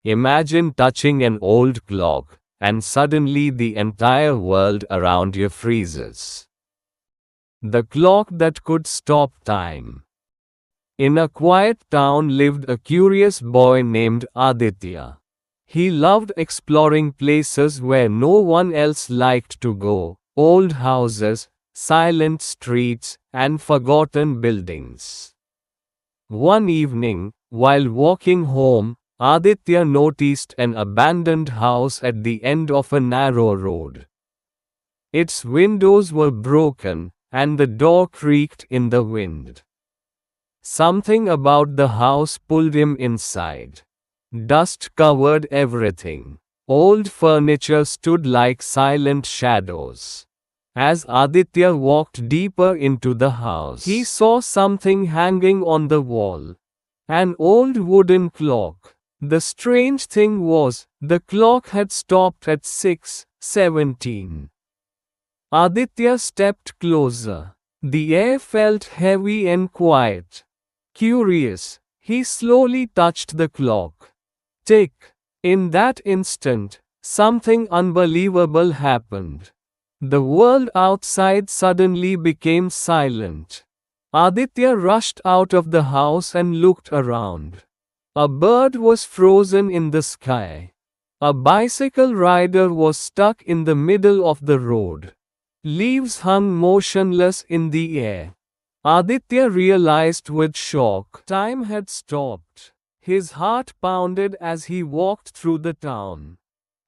Imagine touching an old clock, and suddenly the entire world around you freezes. The clock that could stop time. In a quiet town lived a curious boy named Aditya. He loved exploring places where no one else liked to go, old houses, silent streets, and forgotten buildings. One evening, while walking home, Aditya noticed an abandoned house at the end of a narrow road. Its windows were broken, and the door creaked in the wind. Something about the house pulled him inside. Dust covered everything. Old furniture stood like silent shadows. As Aditya walked deeper into the house, he saw something hanging on the wall. An old wooden clock. The strange thing was, the clock had stopped at 6:17. Aditya stepped closer. The air felt heavy and quiet. Curious, he slowly touched the clock. Tick! In that instant, something unbelievable happened. The world outside suddenly became silent. Aditya rushed out of the house and looked around. A bird was frozen in the sky. A bicycle rider was stuck in the middle of the road. Leaves hung motionless in the air. Aditya realized with shock time had stopped. His heart pounded as he walked through the town.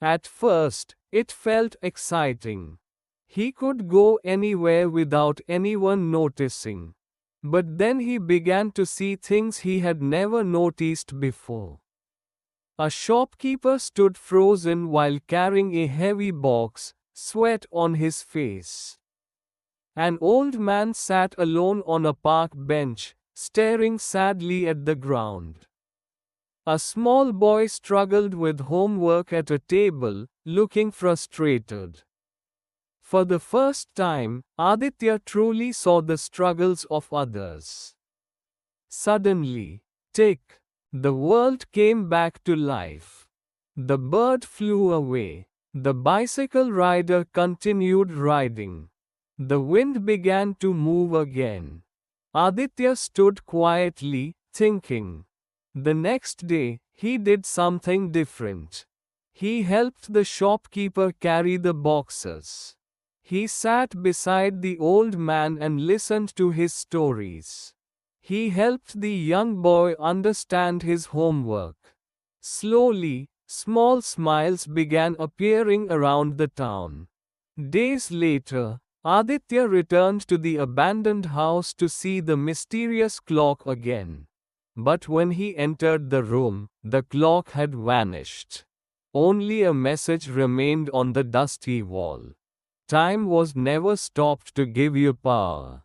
At first, it felt exciting. He could go anywhere without anyone noticing. But then he began to see things he had never noticed before. A shopkeeper stood frozen while carrying a heavy box, sweat on his face. An old man sat alone on a park bench, staring sadly at the ground. A small boy struggled with homework at a table, looking frustrated. For the first time, Aditya truly saw the struggles of others. Suddenly, tick, the world came back to life. The bird flew away. The bicycle rider continued riding. The wind began to move again. Aditya stood quietly, thinking. The next day, he did something different. He helped the shopkeeper carry the boxes. He sat beside the old man and listened to his stories. He helped the young boy understand his homework. Slowly, small smiles began appearing around the town. Days later, Aditya returned to the abandoned house to see the mysterious clock again. But when he entered the room, the clock had vanished. Only a message remained on the dusty wall. Time was never stopped to give you power.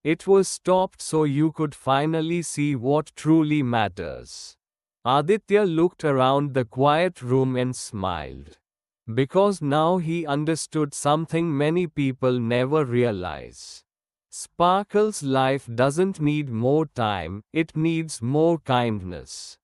It was stopped so you could finally see what truly matters. Aditya looked around the quiet room and smiled. Because now he understood something many people never realize. Sparkle's life doesn't need more time, it needs more kindness.